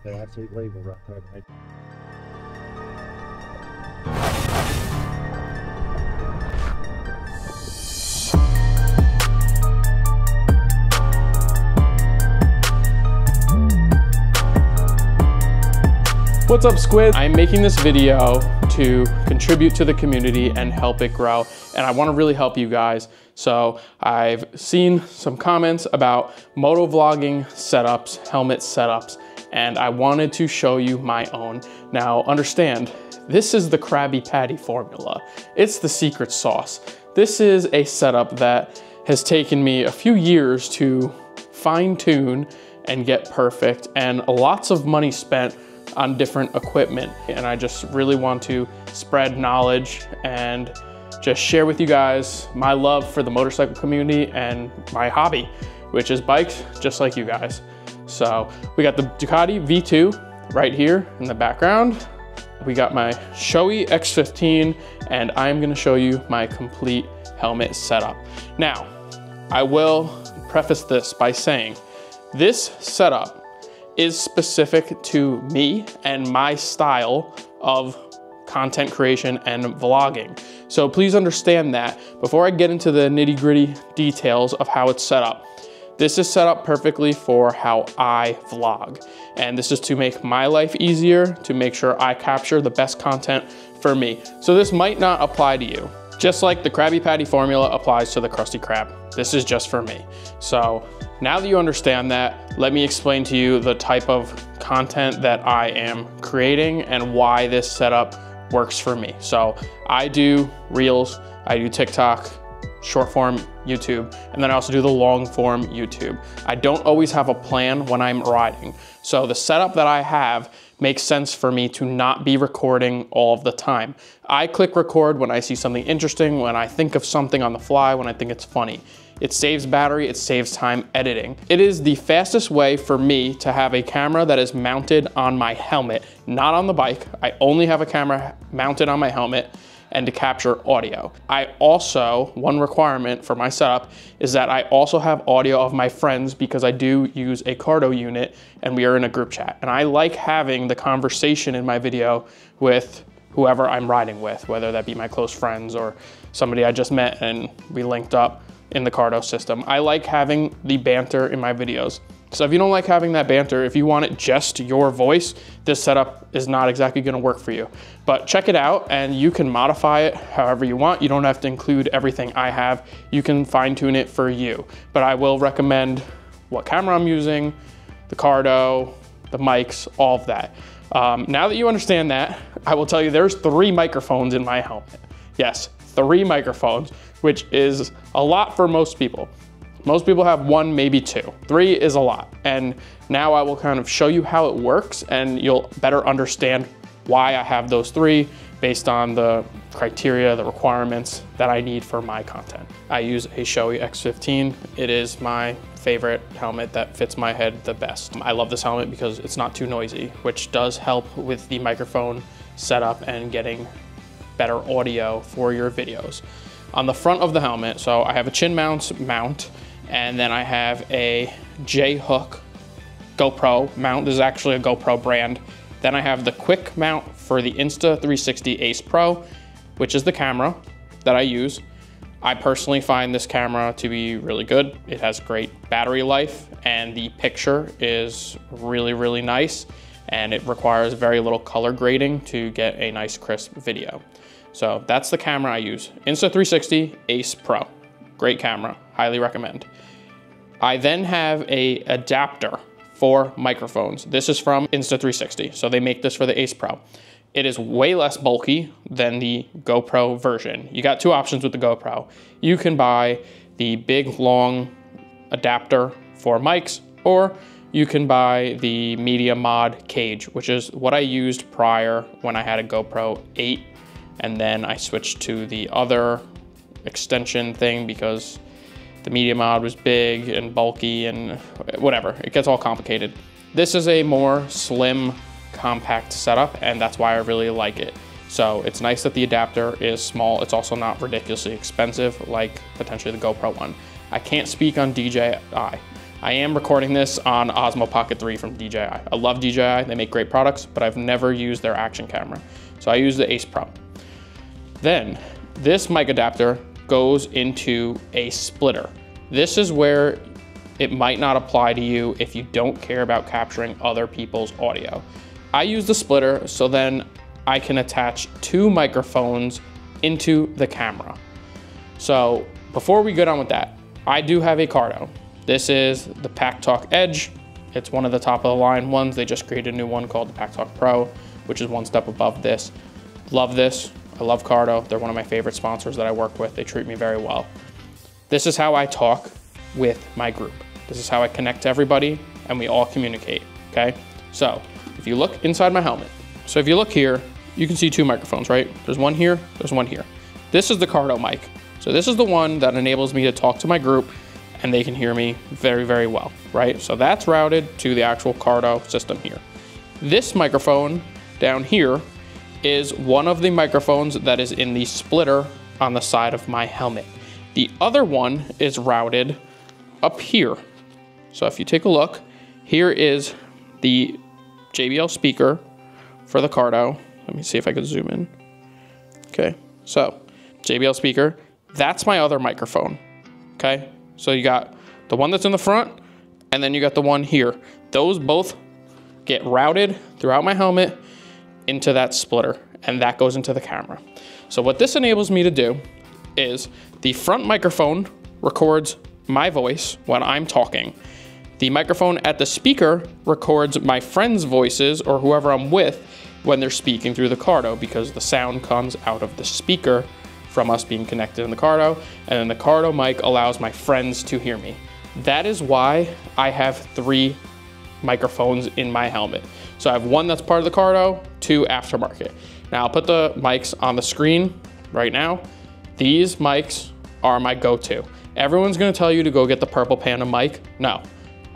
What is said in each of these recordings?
They actually label right there. Mate. What's up, Squid? I'm making this video to contribute to the community and help it grow, and I want to really help you guys. So I've seen some comments about moto vlogging setups, helmet setups, and I wanted to show you my own. Now understand, this is the Krabby Patty formula. It's the secret sauce. This is a setup that has taken me a few years to fine tune and get perfect, and lots of money spent on different equipment. And I just really want to spread knowledge and just share with you guys my love for the motorcycle community and my hobby, which is bikes, just like you guys. So we got the Ducati V2 right here in the background. We got my Shoei X15, and I'm gonna show you my complete helmet setup. Now, I will preface this by saying this setup is specific to me and my style of content creation and vlogging. So please understand that before I get into the nitty-gritty details of how it's set up. This is set up perfectly for how I vlog. And this is to make my life easier, to make sure I capture the best content for me. So this might not apply to you. Just like the Krabby Patty formula applies to the Krusty Krab. This is just for me. So now that you understand that, let me explain to you the type of content that I am creating and why this setup works for me. So I do Reels, I do TikTok, short form YouTube, and then I also do the long form YouTube. I don't always have a plan when I'm riding. So the setup that I have makes sense for me to not be recording all of the time. I click record when I see something interesting, when I think of something on the fly, when I think it's funny. It saves battery, it saves time editing. It is the fastest way for me to have a camera that is mounted on my helmet, not on the bike. I only have a camera mounted on my helmet and to capture audio. I also, one requirement for my setup is that I also have audio of my friends because I do use a Cardo unit and we are in a group chat. And I like having the conversation in my video with whoever I'm riding with, whether that be my close friends or somebody I just met and we linked up in the Cardo system. I like having the banter in my videos. So if you don't like having that banter, if you want it just your voice, this setup is not exactly gonna work for you. But check it out and you can modify it however you want. You don't have to include everything I have. You can fine tune it for you. But I will recommend what camera I'm using, the Cardo, the mics, all of that. Now that you understand that, I will tell you there's 3 microphones in my helmet. Yes, 3 microphones, which is a lot for most people. Most people have 1, maybe 2. 3 is a lot. And now I will kind of show you how it works and you'll better understand why I have those 3 based on the criteria, the requirements that I need for my content. I use a Shoei X15. It is my favorite helmet that fits my head the best. I love this helmet because it's not too noisy, which does help with the microphone setup and getting better audio for your videos. On the front of the helmet, so I have a chin mount, and then I have a J-hook GoPro mount. This is actually a GoPro brand. Then I have the quick mount for the Insta360 Ace Pro, which is the camera that I use. I personally find this camera to be really good. It has great battery life and the picture is really, really nice. And it requires very little color grading to get a nice crisp video. So that's the camera I use. Insta360 Ace Pro. Great camera, highly recommend. I then have a adapter for microphones. This is from Insta360, so they make this for the Ace Pro. It is way less bulky than the GoPro version. You got 2 options with the GoPro. You can buy the big, long adapter for mics, or you can buy the Media Mod cage, which is what I used prior when I had a GoPro 8, and then I switched to the other extension thing because the Media Mod was big and bulky and whatever. It gets all complicated. This is a more slim, compact setup, and that's why I really like it. So it's nice that the adapter is small. It's also not ridiculously expensive like potentially the GoPro one. I can't speak on DJI, I am recording this on Osmo Pocket 3 from DJI. I love DJI, they make great products, but I've never used their action camera. So I use the Ace Pro. Then this mic adapter goes into a splitter. This is where it might not apply to you if you don't care about capturing other people's audio. I use the splitter so then I can attach 2 microphones into the camera. So before we go on with that, I do have a Cardo. This is the Pack Talk Edge. It's one of the top of the line ones. They just created a new one called the Pack Talk Pro, which is one step above this. Love this. I love Cardo. They're one of my favorite sponsors that I work with. They treat me very well. This is how I talk with my group. This is how I connect to everybody and we all communicate, okay? So if you look inside my helmet, so if you look here, you can see 2 microphones, right? There's one here, there's one here. This is the Cardo mic. So this is the one that enables me to talk to my group and they can hear me very, very well, right? So that's routed to the actual Cardo system here. This microphone down here is one of the microphones that is in the splitter on the side of my helmet. The other one is routed up here. So if you take a look, here is the JBL speaker for the Cardo. Let me see if I can zoom in. Okay, so JBL speaker, that's my other microphone, okay? So you got the one that's in the front, and then you got the one here. Those both get routed throughout my helmet into that splitter, and that goes into the camera. So what this enables me to do is the front microphone records my voice when I'm talking. The microphone at the speaker records my friends' voices or whoever I'm with when they're speaking through the Cardo, because the sound comes out of the speaker from us being connected in the Cardo, and then the Cardo mic allows my friends to hear me. That is why I have 3 microphones in my helmet. So I have one that's part of the Cardo, 2 aftermarket. Now I'll put the mics on the screen right now. These mics are my go-to. Everyone's gonna tell you to go get the Purple Panda mic. No,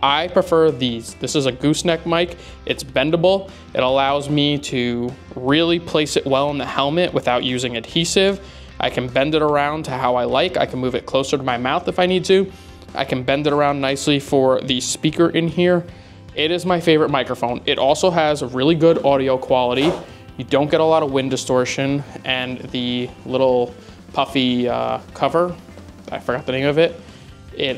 I prefer these. This is a gooseneck mic. It's bendable. It allows me to really place it well in the helmet without using adhesive. I can bend it around to how I like. I can move it closer to my mouth if I need to. I can bend it around nicely for the speaker in here. It is my favorite microphone. It also has really good audio quality. You don't get a lot of wind distortion, and the little puffy cover, I forgot the name of it, it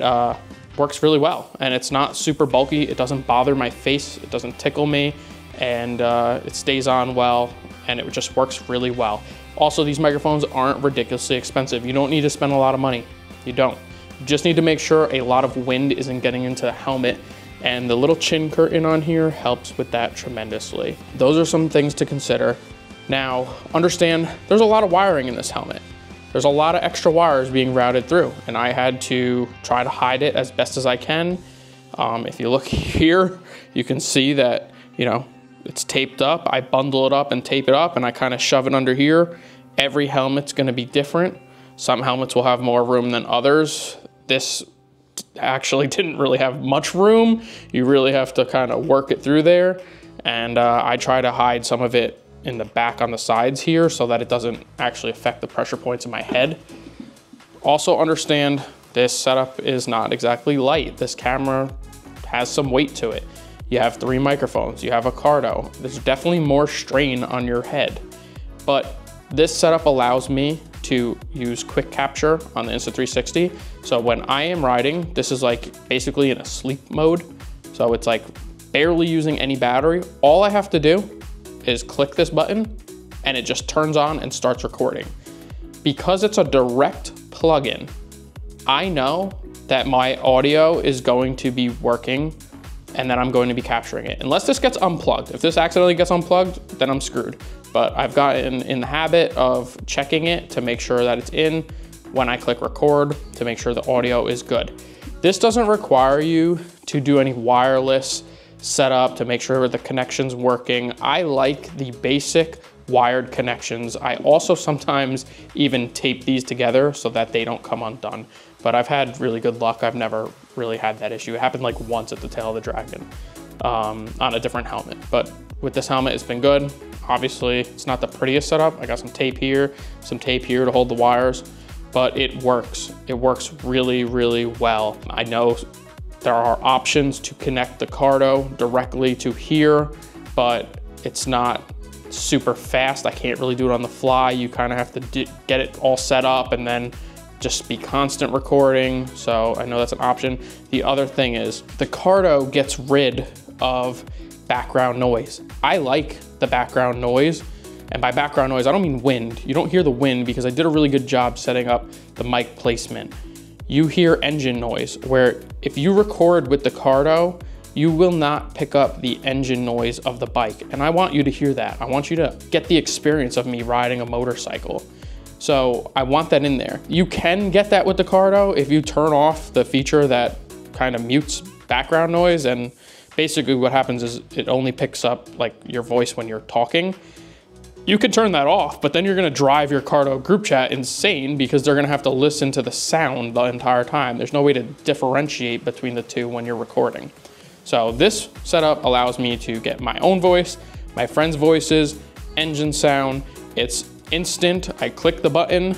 works really well, and it's not super bulky. It doesn't bother my face. It doesn't tickle me, and it stays on well, and it just works really well. Also, these microphones aren't ridiculously expensive. You don't need to spend a lot of money. You don't. You just need to make sure a lot of wind isn't getting into the helmet, and the little chin curtain on here helps with that tremendously. Those are some things to consider. Now, understand there's a lot of wiring in this helmet. There's a lot of extra wires being routed through, and I had to try to hide it as best as I can. If you look here, you can see that, you know, it's taped up. I bundle it up and tape it up, and I kind of shove it under here. Every helmet's gonna be different. Some helmets will have more room than others. This actually didn't really have much room. You really have to kind of work it through there. And I try to hide some of it in the back on the sides here so that it doesn't actually affect the pressure points in my head. Also understand this setup is not exactly light. This camera has some weight to it. You have 3 microphones, you have a Cardo. There's definitely more strain on your head. But this setup allows me to use quick capture on the Insta360. So when I am riding, this is like basically in a sleep mode. So it's like barely using any battery. All I have to do is click this button and it just turns on and starts recording. Because it's a direct plug-in, I know that my audio is going to be working and that I'm going to be capturing it. Unless this gets unplugged. If this accidentally gets unplugged, then I'm screwed. But I've gotten in the habit of checking it to make sure that it's in when I click record to make sure the audio is good. This doesn't require you to do any wireless setup to make sure the connection's working. I like the basic wired connections. I also sometimes even tape these together so that they don't come undone. But I've had really good luck. I've never really had that issue. It happened like once at the Tail of the Dragon on a different helmet. But with this helmet, it's been good. Obviously, it's not the prettiest setup. I got some tape here to hold the wires, but it works. It works really, really well. I know There are options to connect the Cardo directly to here, but it's not super fast. I can't really do it on the fly. You kind of have to get it all set up and then just be constant recording. So I know that's an option. The other thing is the Cardo gets rid of background noise. I like the background noise. And by background noise, I don't mean wind. You don't hear the wind because I did a really good job setting up the mic placement. You hear engine noise, where if you record with the Cardo, you will not pick up the engine noise of the bike. And I want you to hear that. I want you to get the experience of me riding a motorcycle. So I want that in there. You can get that with the Cardo if you turn off the feature that kind of mutes background noise. And basically what happens is it only picks up like your voice when you're talking. You can turn that off, but then you're gonna drive your Cardo group chat insane because they're gonna have to listen to the sound the entire time. There's no way to differentiate between the two when you're recording. So this setup allows me to get my own voice, my friends' voices, engine sound. It's instant. I click the button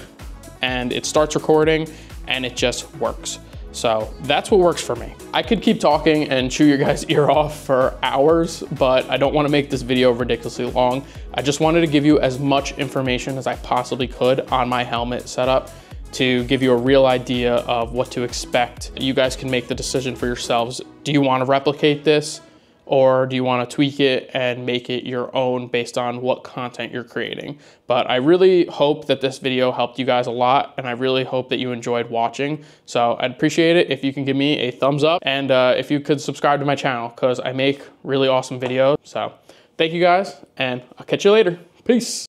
and it starts recording and it just works. So that's what works for me. I could keep talking and chew your guys' ear off for hours, but I don't want to make this video ridiculously long. I just wanted to give you as much information as I possibly could on my helmet setup to give you a real idea of what to expect. You guys can make the decision for yourselves. Do you want to replicate this, or do you want to tweak it and make it your own based on what content you're creating? But I really hope that this video helped you guys a lot, and I really hope that you enjoyed watching. So I'd appreciate it if you can give me a thumbs up, and if you could subscribe to my channel, because I make really awesome videos. So thank you guys, and I'll catch you later. Peace.